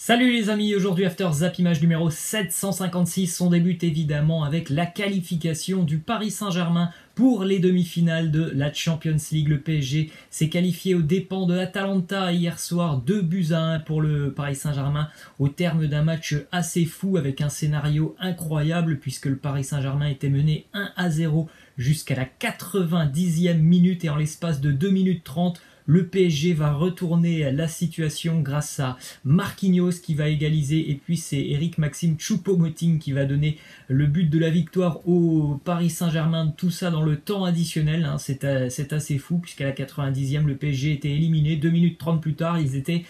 Salut les amis, aujourd'hui After Zap image numéro 756, on débute évidemment avec la qualification du Paris Saint-Germain pour les demi-finales de la Champions League. Le PSG s'est qualifié aux dépens de l'Atalanta hier soir, 2-1 pour le Paris Saint-Germain au terme d'un match assez fou avec un scénario incroyable puisque le Paris Saint-Germain était mené 1-0 jusqu'à la 90e minute et en l'espace de 2 minutes 30, le PSG va retourner la situation grâce à Marquinhos qui va égaliser et puis c'est Eric-Maxime Choupo-Moting qui va donner le but de la victoire au Paris Saint-Germain, tout ça dans le temps additionnel, hein. C'est assez fou puisqu'à la 90e le PSG était éliminé, 2 minutes 30 plus tard ils étaient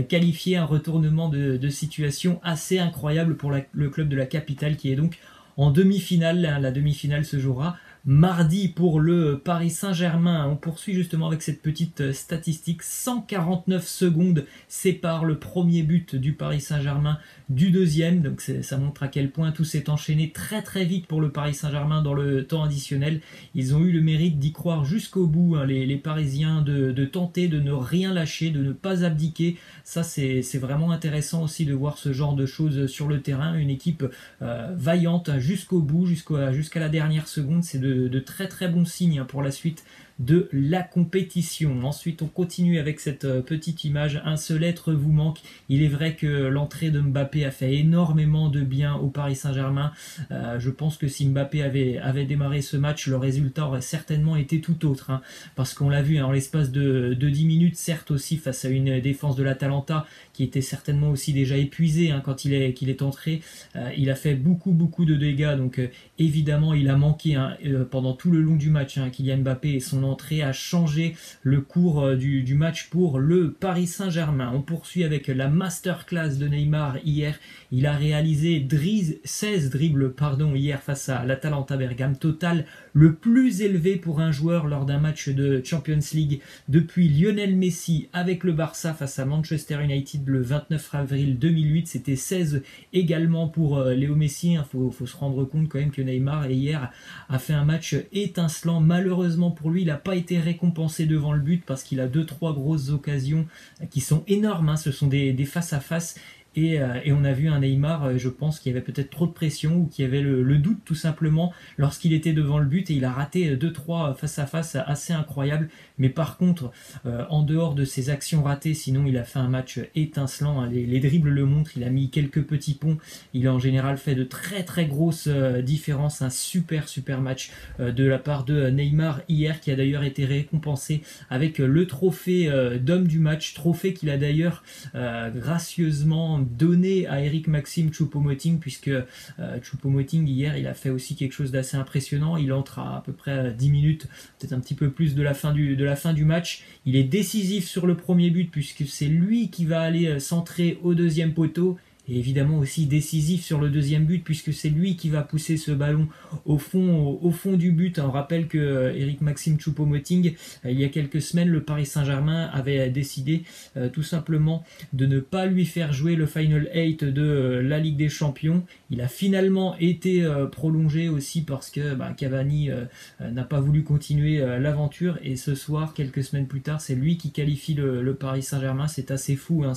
qualifiés, un retournement de situation assez incroyable pour le club de la capitale qui est donc en demi-finale. La demi-finale se jouera mardi pour le Paris Saint-Germain. On poursuit justement avec cette petite statistique. 149 secondes séparent le premier but du Paris Saint-Germain du deuxième. Donc ça montre à quel point tout s'est enchaîné très très vite pour le Paris Saint-Germain dans le temps additionnel. Ils ont eu le mérite d'y croire jusqu'au bout, hein, les Parisiens, de tenter de ne rien lâcher, de ne pas abdiquer. Ça c'est vraiment intéressant aussi de voir ce genre de choses sur le terrain. Une équipe vaillante jusqu'au bout, jusqu'à la dernière seconde. C'est de très très bons signes pour la suite de la compétition. Ensuite on continue avec cette petite image. Un seul être vous manque. Il est vrai que l'entrée de Mbappé a fait énormément de bien au Paris Saint-Germain. Je pense que si Mbappé avait démarré ce match, le résultat aurait certainement été tout autre, hein, parce qu'on l'a vu en l'espace de 10 minutes, certes aussi face à une défense de l'Atalanta qui était certainement aussi déjà épuisée, hein, quand il est entré. Il a fait beaucoup de dégâts, donc évidemment il a manqué, hein, pendant tout le long du match, hein, Kylian Mbappé, et son entrée a changé le cours du match pour le Paris Saint-Germain. On poursuit avec la masterclass de Neymar hier. Il a réalisé 16 dribbles hier face à l'Atalanta Bergame, total le plus élevé pour un joueur lors d'un match de Champions League depuis Lionel Messi avec le Barça face à Manchester United le 29 avril 2008. C'était 16 également pour Léo Messi. Il faut se rendre compte quand même que Neymar hier a fait un match étincelant. Malheureusement pour lui, il n'a pas été récompensé devant le but parce qu'il a 2-3 grosses occasions qui sont énormes, hein. Ce sont des face-à-face. Et on a vu un Neymar, je pense, qui avait peut-être trop de pression ou qui avait le doute tout simplement lorsqu'il était devant le but, et il a raté 2-3 face-à-face assez incroyables. Mais par contre, en dehors de ses actions ratées, sinon il a fait un match étincelant, hein. Les dribbles le montrent, il a mis quelques petits ponts, il a en général fait de très grosses différences. Un super match de la part de Neymar hier, qui a d'ailleurs été récompensé avec le trophée d'homme du match, trophée qu'il a d'ailleurs gracieusement donné à Eric-Maxime Choupo-Moting, puisque Choupo-Moting hier il a fait aussi quelque chose d'assez impressionnant. Il entre à peu près 10 minutes, peut-être un petit peu plus de la fin du match. Il est décisif sur le premier but puisque c'est lui qui va aller centrer au deuxième poteau. Et évidemment aussi décisif sur le deuxième but puisque c'est lui qui va pousser ce ballon au fond du but. On rappelle que Eric-Maxime Choupo-Moting, il y a quelques semaines, le Paris Saint-Germain avait décidé tout simplement de ne pas lui faire jouer le Final 8 de la Ligue des Champions. Il a finalement été prolongé aussi parce que Cavani n'a pas voulu continuer l'aventure, et ce soir, quelques semaines plus tard, c'est lui qui qualifie le Paris Saint-Germain. C'est assez fou, hein,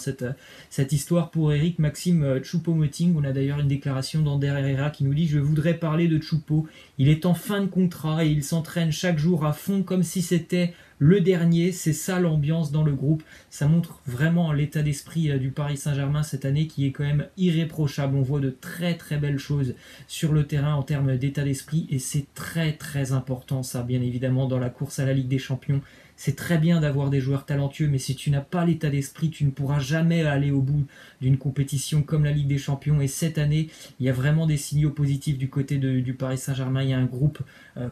cette histoire pour Eric-Maxime Choupo-Moting. On a d'ailleurs une déclaration d'Ander Herrera qui nous dit: je voudrais parler de Choupo, il est en fin de contrat et il s'entraîne chaque jour à fond comme si c'était le dernier. C'est ça l'ambiance dans le groupe. Ça montre vraiment l'état d'esprit du Paris Saint-Germain cette année, qui est quand même irréprochable. On voit de très belles choses sur le terrain en termes d'état d'esprit, et c'est très important, ça, bien évidemment, dans la course à la Ligue des Champions. C'est très bien d'avoir des joueurs talentueux, mais si tu n'as pas l'état d'esprit, tu ne pourras jamais aller au bout d'une compétition comme la Ligue des Champions. Et cette année, il y a vraiment des signaux positifs du côté du Paris Saint-Germain. Il y a un groupe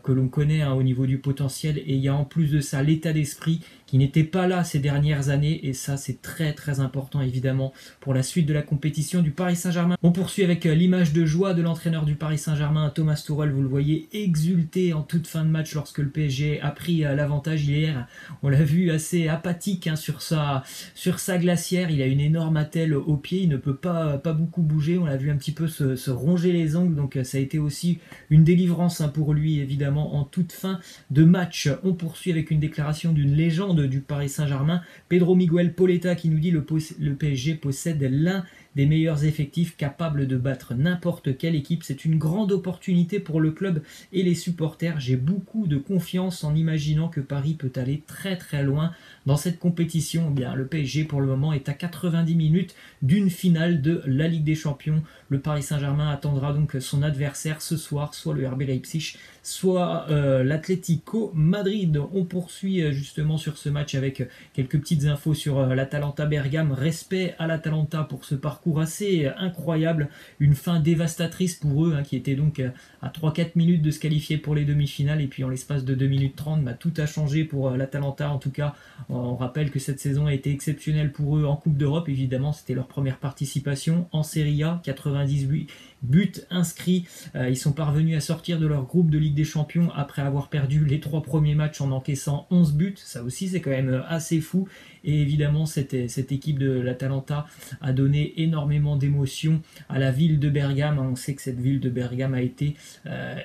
que l'on connaît, hein, au niveau du potentiel, et il y a en plus de ça l'état d'esprit qui n'était pas là ces dernières années, et ça c'est très important évidemment pour la suite de la compétition du Paris Saint-Germain. On poursuit avec l'image de joie de l'entraîneur du Paris Saint-Germain, Thomas Tuchel. Vous le voyez exulter en toute fin de match lorsque le PSG a pris l'avantage hier. On l'a vu assez apathique, hein, sur sa glacière. Il a une énorme attelle au pied, il ne peut pas beaucoup bouger. On l'a vu un petit peu se ronger les ongles, donc ça a été aussi une délivrance, hein, pour lui évidemment en toute fin de match. On poursuit avec une déclaration d'une légende du Paris Saint-Germain, Pedro Miguel Poletta, qui nous dit: le PSG possède l'un des meilleurs effectifs capables de battre n'importe quelle équipe. C'est une grande opportunité pour le club et les supporters. J'ai beaucoup de confiance en imaginant que Paris peut aller très très loin dans cette compétition. Eh bien, le PSG pour le moment est à 90 minutes d'une finale de la Ligue des Champions. Le Paris Saint-Germain attendra donc son adversaire ce soir, soit le RB Leipzig, soit l'Atlético Madrid. On poursuit justement sur ce match avec quelques petites infos sur l'Atalanta Bergame. Respect à l'Atalanta pour ce parcours assez incroyable. Une fin dévastatrice pour eux, qui était donc à 3-4 minutes de se qualifier pour les demi-finales. Et puis en l'espace de 2 minutes 30, tout a changé pour l'Atalanta. En tout cas, on rappelle que cette saison a été exceptionnelle pour eux en Coupe d'Europe. Évidemment, c'était leur première participation en Serie A. 98 buts inscrits. Ils sont parvenus à sortir de leur groupe de Ligue des Champions après avoir perdu les 3 premiers matchs en encaissant 11 buts. Ça aussi, c'est quand même assez fou. Et évidemment, cette équipe de l'Atalanta a donné énormément d'émotions à la ville de Bergame. On sait que cette ville de Bergame a été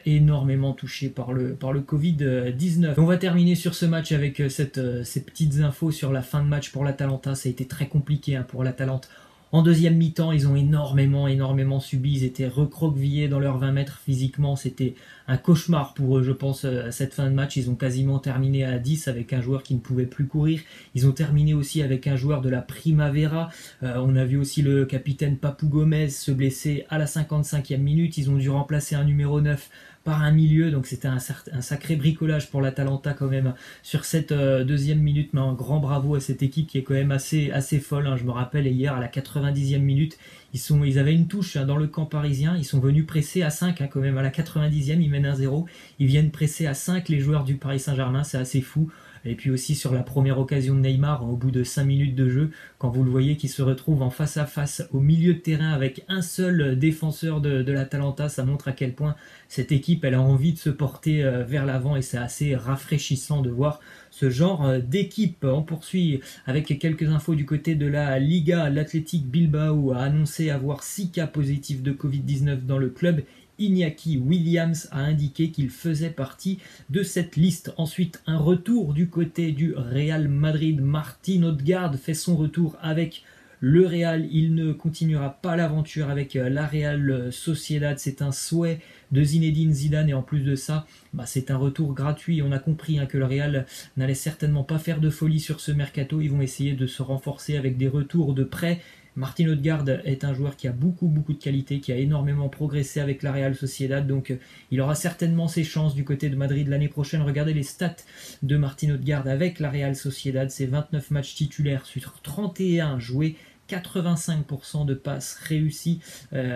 énormément touchée par le Covid-19. On va terminer sur ce match avec ces petites infos sur la fin de match pour l'Atalanta. Ça a été très compliqué pour l'Atalanta. En deuxième mi-temps, ils ont énormément subi. Ils étaient recroquevillés dans leurs 20 mètres physiquement. C'était un cauchemar pour eux, je pense, cette fin de match. Ils ont quasiment terminé à 10 avec un joueur qui ne pouvait plus courir. Ils ont terminé aussi avec un joueur de la Primavera. On a vu aussi le capitaine Papou Gomez se blesser à la 55e minute. Ils ont dû remplacer un numéro 9 par un milieu, donc c'était un sacré bricolage pour l'Atalanta quand même sur cette deuxième minute, mais un grand bravo à cette équipe qui est quand même assez folle. Je me rappelle hier à la 90e minute, ils avaient une touche dans le camp parisien, ils sont venus presser à 5 quand même à la 90e, ils mènent 1-0, ils viennent presser à 5 les joueurs du Paris Saint-Germain, c'est assez fou. Et puis aussi sur la première occasion de Neymar, au bout de 5 minutes de jeu, quand vous le voyez qui se retrouve en face à face au milieu de terrain avec un seul défenseur de l'Atalanta, ça montre à quel point cette équipe elle a envie de se porter vers l'avant et c'est assez rafraîchissant de voir ce genre d'équipe. On poursuit avec quelques infos du côté de la Liga. L'Athletic Bilbao a annoncé avoir 6 cas positifs de Covid-19 dans le club. Iñaki Williams a indiqué qu'il faisait partie de cette liste. Ensuite, un retour du côté du Real Madrid. Martin Odegaard fait son retour avec le Real. Il ne continuera pas l'aventure avec la Real Sociedad. C'est un souhait de Zinedine Zidane et en plus de ça, c'est un retour gratuit. On a compris que le Real n'allait certainement pas faire de folie sur ce mercato. Ils vont essayer de se renforcer avec des retours de prêt. Martin Odegaard est un joueur qui a beaucoup de qualité, qui a énormément progressé avec la Real Sociedad, donc il aura certainement ses chances du côté de Madrid l'année prochaine. Regardez les stats de Martin Odegaard avec la Real Sociedad, c'est 29 matchs titulaires sur 31 joués, 85% de passes réussies,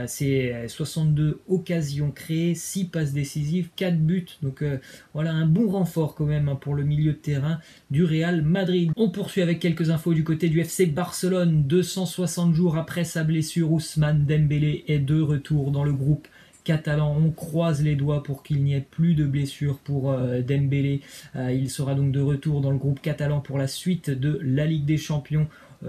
c'est 62 occasions créées, 6 passes décisives, 4 buts, donc voilà un bon renfort quand même pour le milieu de terrain du Real Madrid. On poursuit avec quelques infos du côté du FC Barcelone. 260 jours après sa blessure, Ousmane Dembélé est de retour dans le groupe catalan. On croise les doigts pour qu'il n'y ait plus de blessures pour Dembélé. Il sera donc de retour dans le groupe catalan pour la suite de la Ligue des Champions.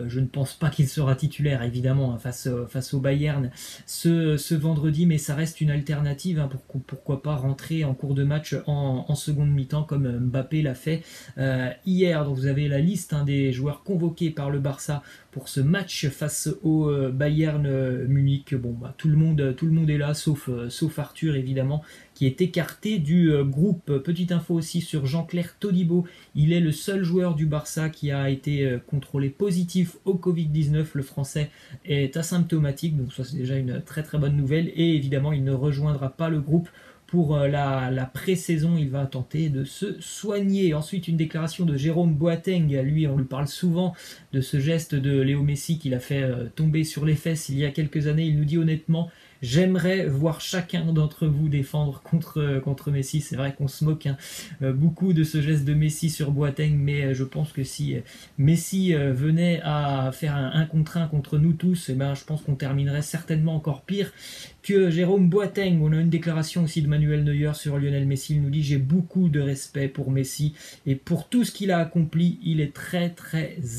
Je ne pense pas qu'il sera titulaire évidemment face au Bayern ce vendredi, mais ça reste une alternative. Pourquoi pas rentrer en cours de match en seconde mi-temps comme Mbappé l'a fait hier. Donc vous avez la liste des joueurs convoqués par le Barça pour ce match face au Bayern Munich. Tout le monde est là sauf Arthur évidemment, qui est écarté du groupe. Petite info aussi sur Jean-Claire Todibo. Il est le seul joueur du Barça qui a été contrôlé positif au Covid-19. Le français est asymptomatique, donc ça c'est déjà une très bonne nouvelle. Et évidemment, il ne rejoindra pas le groupe pour la pré-saison. Il va tenter de se soigner. Ensuite, une déclaration de Jérôme Boateng. Lui, on lui parle souvent de ce geste de Léo Messi qu'il a fait tomber sur les fesses il y a quelques années. Il nous dit honnêtement: j'aimerais voir chacun d'entre vous défendre contre Messi. C'est vrai qu'on se moque beaucoup de ce geste de Messi sur Boateng, mais je pense que si Messi venait à faire un contre un contre nous tous, je pense qu'on terminerait certainement encore pire que Jérôme Boateng. On a une déclaration aussi de Manuel Neuer sur Lionel Messi. Il nous dit: j'ai beaucoup de respect pour Messi et pour tout ce qu'il a accompli. Il est très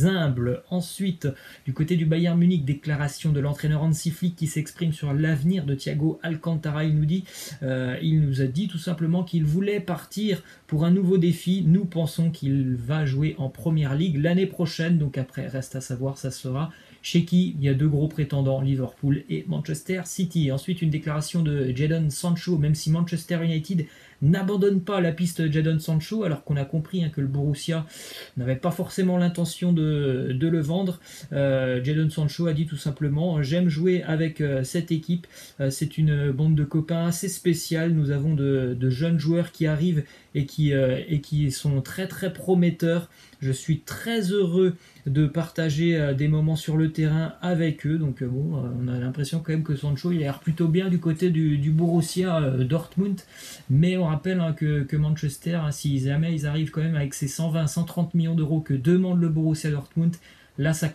humble. Ensuite, du côté du Bayern Munich, déclaration de l'entraîneur Hansi Flick qui s'exprime sur l'avenir de Thiago Alcantara. Il nous a dit tout simplement qu'il voulait partir pour un nouveau défi. Nous pensons qu'il va jouer en Première Ligue l'année prochaine, donc après reste à savoir, ça sera chez qui il y a deux gros prétendants, Liverpool et Manchester City. Ensuite, une déclaration de Jadon Sancho, même si Manchester United n'abandonne pas la piste Jadon Sancho, alors qu'on a compris que le Borussia n'avait pas forcément l'intention de le vendre. Jadon Sancho a dit tout simplement: j'aime jouer avec cette équipe, c'est une bande de copains assez spéciale, nous avons de jeunes joueurs qui arrivent et qui sont très très prometteurs. Je suis très heureux de partager des moments sur le terrain avec eux. Donc bon, on a l'impression quand même que Sancho il a l'air plutôt bien du côté du Borussia Dortmund. Mais on rappelle que Manchester, si jamais ils arrivent quand même avec ces 120-130 millions d'euros que demande le Borussia Dortmund, là, ça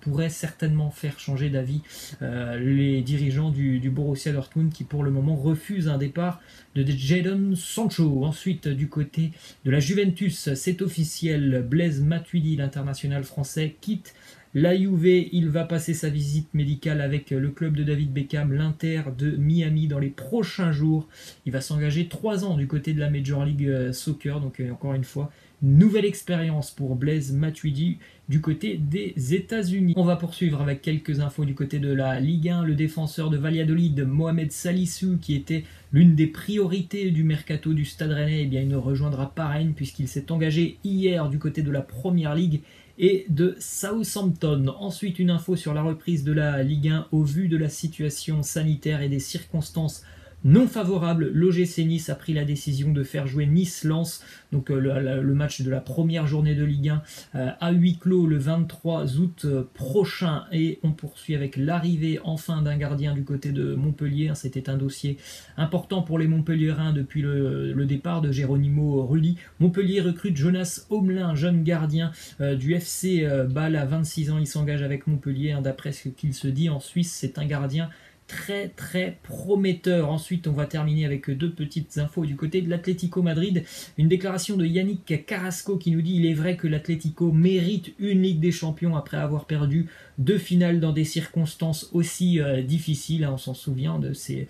pourrait certainement faire changer d'avis les dirigeants du Borussia Dortmund qui pour le moment refusent un départ de Jadon Sancho. Ensuite, du côté de la Juventus, c'est officiel, Blaise Matuidi, l'international français, quitte la Juve. Il va passer sa visite médicale avec le club de David Beckham, l'Inter de Miami, dans les prochains jours. Il va s'engager 3 ans du côté de la Major League Soccer, donc encore une fois, nouvelle expérience pour Blaise Matuidi du côté des États-Unis. On va poursuivre avec quelques infos du côté de la Ligue 1. Le défenseur de Valladolid, Mohamed Salissou, qui était l'une des priorités du mercato du Stade Rennais, eh bien, il ne rejoindra pas Rennes puisqu'il s'est engagé hier du côté de la Première Ligue et de Southampton. Ensuite, une info sur la reprise de la Ligue 1 au vu de la situation sanitaire et des circonstances non favorable. L'OGC Nice a pris la décision de faire jouer Nice-Lens, donc le match de la première journée de Ligue 1 à huis clos le 23 août prochain. Et on poursuit avec l'arrivée enfin d'un gardien du côté de Montpellier. C'était un dossier important pour les Montpelliérains depuis le départ de Geronimo Rulli. Montpellier recrute Jonas Homelin, jeune gardien du FC Bâle à 26 ans. Il s'engage avec Montpellier. D'après ce qu'il se dit en Suisse, c'est un gardien très très prometteur. Ensuite, on va terminer avec deux petites infos du côté de l'Atlético Madrid. Une déclaration de Yannick Carrasco qui nous dit: il est vrai que l'Atlético mérite une Ligue des Champions après avoir perdu 2 finales dans des circonstances aussi difficiles. On s'en souvient de ces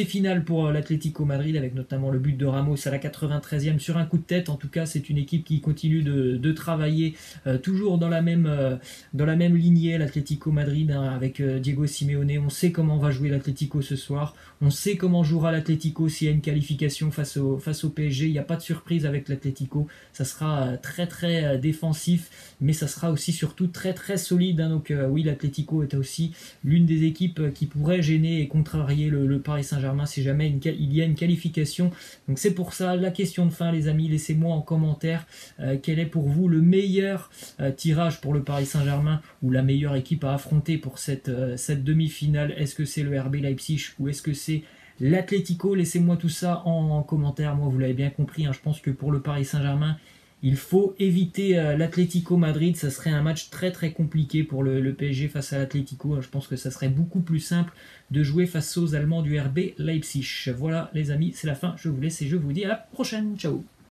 finales pour l'Atlético Madrid, avec notamment le but de Ramos à la 93e sur un coup de tête. En tout cas, c'est une équipe qui continue de travailler toujours dans la même lignée, l'Atlético Madrid, avec Diego Simeone. On sait comment va jouer l'Atlético ce soir, on sait comment jouera l'Atlético s'il y a une qualification face au PSG. Il n'y a pas de surprise avec l'Atlético, ça sera très très défensif, mais ça sera aussi surtout très très solide. Donc oui, l'Atlético est aussi l'une des équipes qui pourrait gêner et contrarier le Paris Saint-Germain si jamais il y a une qualification. Donc c'est pour ça la question de fin, les amis. Laissez-moi en commentaire quel est pour vous le meilleur tirage pour le Paris Saint-Germain, ou la meilleure équipe à affronter pour cette demi-finale. Est-ce que c'est le RB Leipzig ou est-ce que c'est l'Atlético? Laissez-moi tout ça en commentaire. Moi, vous l'avez bien compris, je pense que pour le Paris Saint-Germain, il faut éviter l'Atlético Madrid. Ça serait un match très très compliqué pour le PSG face à l'Atlético. Je pense que ça serait beaucoup plus simple de jouer face aux Allemands du RB Leipzig. Voilà les amis, c'est la fin. Je vous laisse et je vous dis à la prochaine. Ciao.